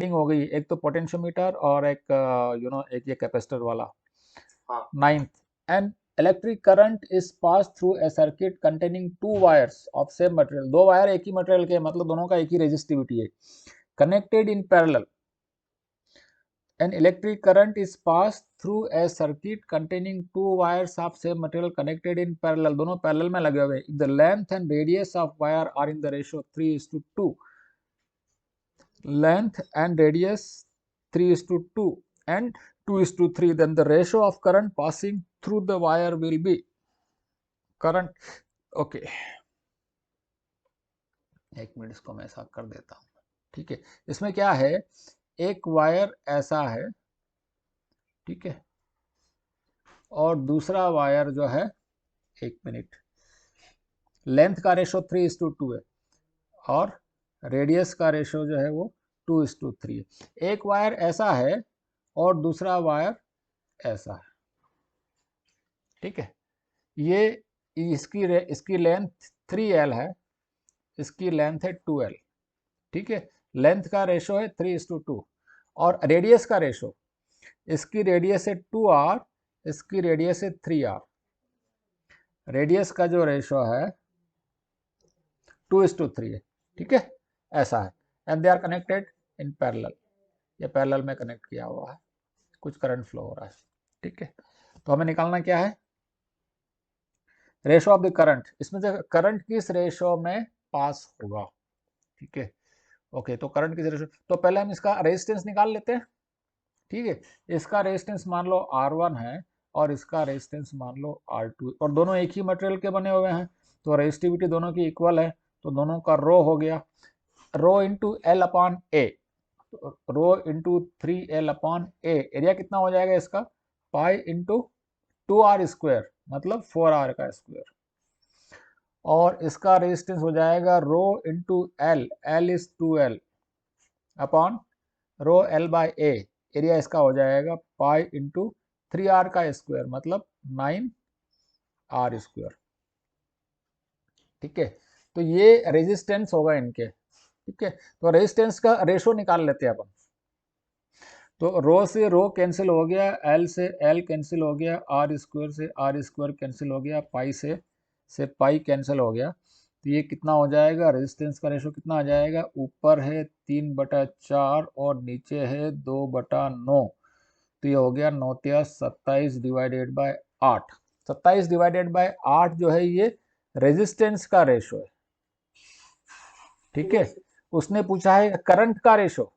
हो गई, एक तो पोटेंशियोमीटर और एक एक ये कैपेसिटर वाला। हाँ। 9th, an electric current is pass through a circuit containing two wires of same material, दो वायर एक ही मटेरियल के, मतलब दोनों का एक ही रेजिस्टिविटी है, connected in parallel. An electric current is passed through a circuit containing two wires of same material connected in parallel, दोनों parallel में लगे हुए। If the length and radius of wire are in the ratio 3:2, length and radius 3:2 and 2:3, then the ratio of current passing through the wire will be current. Okay, एक minute इसको मैं ऐसा कर देता हूँ। ठीक है, इसमें क्या है, एक वायर ऐसा है, ठीक है, और दूसरा वायर जो है, एक मिनट, लेंथ का रेशो 3:2 है और रेडियस का रेशो जो है वो 2:3 है। एक वायर ऐसा है और दूसरा वायर ऐसा है, ठीक है। ये इसकी लेंथ 3L है, इसकी लेंथ है 2L, ठीक है। लेंथ का रेशो है 3:2 और रेडियस का रेशो, इसकी रेडियस है 2R, इसकी रेडियस है 3R। रेडियस का जो रेशो है 2:3 है, ठीक है, ऐसा है। And they are connected in parallel, ये पैरेलल में कनेक्ट किया हुआ है, कुछ करंट फ्लो हो रहा है, ठीक है। तो हमें निकालना क्या है, रेशो ऑफ द करंट, इसमें से करंट किस रेशो में पास होगा, ठीक है। ओके, तो करंट किस रेशो, तो पहले हम इसका रेजिस्टेंस निकाल लेते हैं, ठीक है। इसका रेजिस्टेंस मान लो R1 है और इसका रेजिस्टेंस मान लो R2, और दोनों एक ही मटेरियल के बने हुए हैं, तो रेजिस्टिविटी दोनों की इक्वल है, तो दोनों का रो हो गया, रो इंटू L अपॉन ए, रो इंटू 3L अपॉन ए, एरिया कितना हो जाएगा इसका, पाई इंटू 2R², मतलब 4R का स्क्वायर, और इसका रेजिस्टेंस हो जाएगा rho into L, L is 2L upon rho L by A, area इसका हो जाएगा पाई इंटू 3R का स्क्वायर, मतलब 9R², ठीक है। तो ये रेजिस्टेंस होगा इनके, ठीक है। तो रेजिस्टेंस का रेशो निकाल लेते हैं अपन, तो रो से रो कैंसिल हो गया, एल से एल कैंसिल हो गया, R² से R² कैंसिल हो गया, पाई से पाई कैंसिल हो गया, तो ये कितना हो जाएगा, रेजिस्टेंस का रेशो कितना आ जाएगा, ऊपर है 3/4 और नीचे है 2/9, तो ये हो गया 9×27 डिवाइडेड बाय 8, 27 डिवाइडेड बाय 8 जो है ये रेजिस्टेंस का रेशो है, ठीक है। उसने पूछा है करंट का रेशो,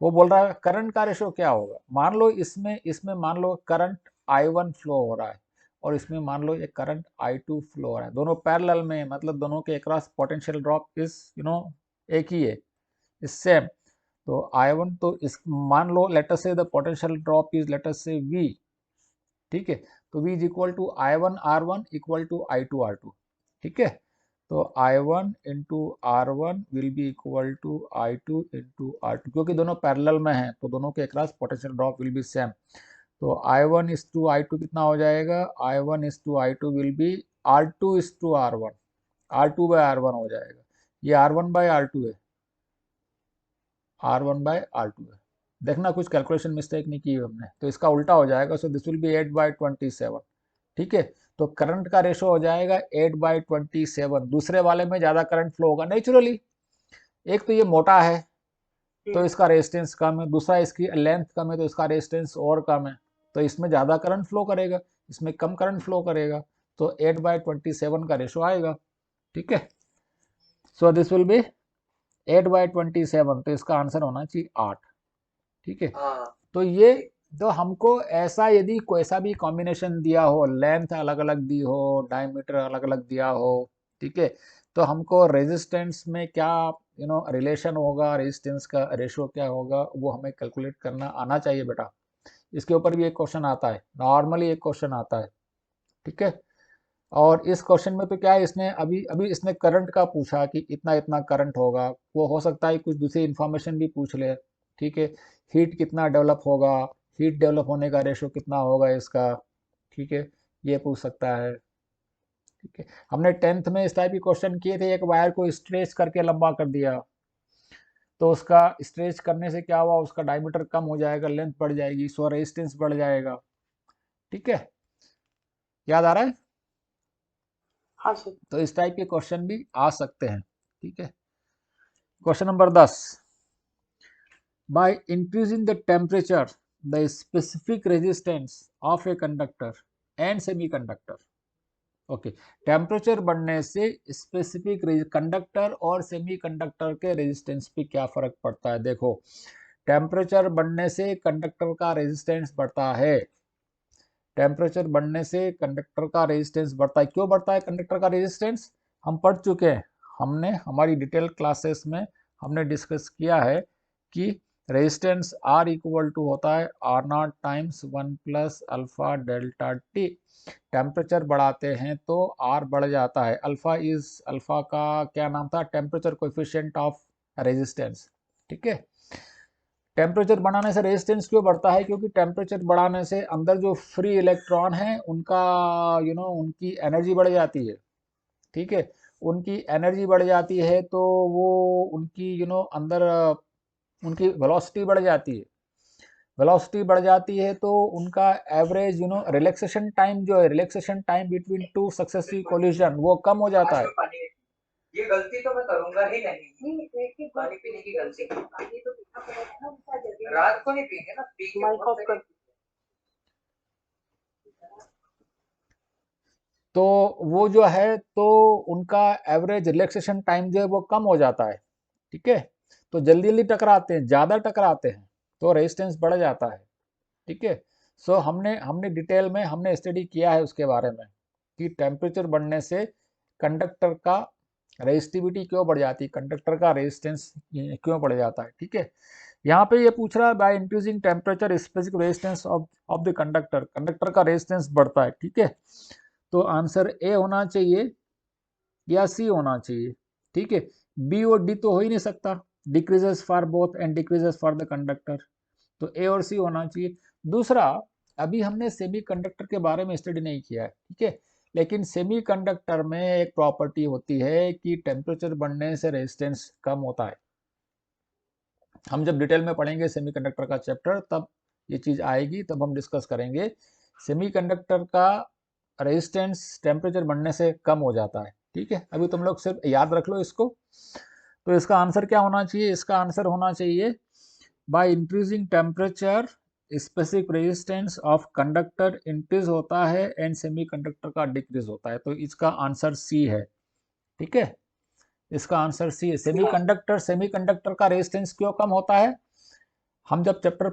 वो बोल रहा है करंट का रेशो क्या होगा, मान लो इसमें मान लो करंट I1 फ्लो हो रहा है और इसमें मान लो ये करंट I2 फ्लो हो रहा है, दोनों पैरेलल में, मतलब दोनों के अक्रॉस पोटेंशियल ड्रॉप इज एक ही है, इज सेम। तो I1, तो इस मान लो let us say the potential drop is let us say V, ठीक है। तो V is equal to I1R1 equal to I2R2, ठीक है। तो I1 into R1 will be equal to I2 into R2, क्योंकि दोनों पैरेलल में हैं तो दोनों के across potential drop will be same. तो I1 इज टू I2 कितना हो जाएगा, I1 is to I2 will be R2 is to R1, R2 bye R1 हो जाएगा, ये R1 बाय R2 है, R1 बाय R2 है। देखना कुछ कैलकुलेशन मिस्टेक नहीं की हमने, तो इसका उल्टा हो जाएगा, सो दिस विल बी 8/27, ठीक है। तो करंट का रेशो हो जाएगा 8/27, दूसरे वाले में ज़्यादा करंट फ्लो होगा नेचुरली, एक तो ये मोटा है तो इसका रेजिस्टेंस कम है, दूसरा इसकी लेंथ कम है तो इसका रेजिस्टेंस और कम है, तो इसमें ज़्यादा करंट फ्लो करेगा, इसमें कम करंट फ्लो करेगा, तो 8/27 का रेशो आएगा, ठीक है। सो दिस विल बी 8/27, तो इसका आंसर होना चाहिए 8, ठीक है। हाँ। तो ये, तो हमको ऐसा यदि कोई सा भी कॉम्बिनेशन दिया हो, लेंथ अलग अलग दी हो, डायमीटर अलग अलग दिया हो, ठीक है, तो हमको रेजिस्टेंस में क्या रिलेशन होगा, रेजिस्टेंस का रेशो क्या होगा, वो हमें कैलकुलेट करना आना चाहिए बेटा। इसके ऊपर भी एक क्वेश्चन आता है, नॉर्मली एक क्वेश्चन आता है, ठीक है। और इस क्वेश्चन में तो क्या है, इसने अभी अभी इसने करंट का पूछा कि इतना इतना करंट होगा, वो हो सकता है कुछ दूसरी इन्फॉर्मेशन भी पूछ ले, ठीक है। हीट कितना डेवलप होगा, हीट डेवलप होने का रेशो कितना होगा इसका, ठीक है, ये पूछ सकता है, ठीक है। हमने 10th में इस टाइप के क्वेश्चन किए थे, एक वायर को स्ट्रेच करके लंबा कर दिया, तो उसका स्ट्रेच करने से क्या हुआ, उसका डायमीटर कम हो जाएगा, लेंथ बढ़ जाएगी, सो रेजिस्टेंस बढ़ जाएगा। ठीक है, याद आ रहा है? हाँ सर। तो इस टाइप के क्वेश्चन भी आ सकते हैं। ठीक है, question number 10, by increasing the temperature the specific resistance of a conductor and semiconductor। Okay, temperature बढ़ने से स्पेसिफिक कंडक्टर और सेमीकंडक्टर के रेजिस्टेंस पे क्या फर्क पड़ता है। देखो, टेम्परेचर बढ़ने से कंडक्टर का रेजिस्टेंस बढ़ता है, टेम्परेचर बढ़ने से कंडक्टर का रेजिस्टेंस बढ़ता है। क्यों बढ़ता है कंडक्टर का रेजिस्टेंस? हम पढ़ चुके हैं, हमने हमारी डिटेल क्लासेस में हमने डिस्कस किया है कि रेजिस्टेंस आर इक्वल टू होता है R naught times 1 plus alpha delta T. Temperature बढ़ाते हैं तो आर बढ़ जाता है। अल्फा का क्या नाम था? Temperature coefficient of resistance. ठीक है, टेम्परेचर बढ़ाने से रेजिस्टेंस क्यों बढ़ता है? क्योंकि टेम्परेचर बढ़ाने से अंदर जो फ्री इलेक्ट्रॉन है उनका उनकी एनर्जी बढ़ जाती है। ठीक है, उनकी एनर्जी बढ़ जाती है तो वो उनकी अंदर उनकी वेलोसिटी बढ़ जाती है। वेलोसिटी बढ़ जाती है तो उनका एवरेज रिलैक्सेशन टाइम जो है, relaxation time between two successive collision, वो कम हो जाता है। ये गलती तो मैं करूंगा ही नहीं, पानी पीने की गलती रात को नहीं पीएंगे ना, पी के माइक ऑफ कर। तो वो जो है तो उनका एवरेज रिलैक्सेशन टाइम जो है वो कम हो जाता है। ठीक है, तो जल्दी जल्दी टकराते हैं, ज़्यादा टकराते हैं तो रेजिस्टेंस बढ़ जाता है। ठीक है, सो हमने हमने डिटेल में हमने स्टडी किया है उसके बारे में कि टेम्परेचर बढ़ने से कंडक्टर का रेजिस्टिविटी क्यों बढ़ जाती है, कंडक्टर का रेजिस्टेंस क्यों बढ़ जाता है। ठीक है, यहाँ पे ये पूछ रहा है by increasing temperature specific resistance of the conductor, conductor का रेजिस्टेंस बढ़ता है। ठीक है, तो आंसर ए होना चाहिए या सी होना चाहिए। ठीक है, बी और डी तो हो ही नहीं सकता, decreases for both and decreases for the conductor, तो ए और सी होना चाहिए। दूसरा, अभी हमने सेमीकंडक्टर के बारे में स्टडी नहीं किया है। ठीक है, लेकिन सेमीकंडक्टर में एक प्रॉपर्टी होती है कि टेम्परेचर बढ़ने से रेजिस्टेंस कम होता है। हम जब डिटेल में पढ़ेंगे सेमीकंडक्टर का चैप्टर तब ये चीज़ आएगी, तब हम डिस्कस करेंगे। सेमीकंडक्टर का रेजिस्टेंस टेम्परेचर बढ़ने से कम हो जाता है। ठीक है, अभी तुम लोग सिर्फ याद रख लो इसको। तो इसका आंसर क्या होना चाहिए? इसका आंसर होना चाहिए by increasing temperature specific resistance of conductor increase होता है एंड सेमीकंडक्टर का डिक्रीज होता है। तो इसका आंसर सी है। ठीक है, इसका आंसर सी है। सेमीकंडक्टर का रेजिस्टेंस क्यों कम होता है? हम जब चैप्टर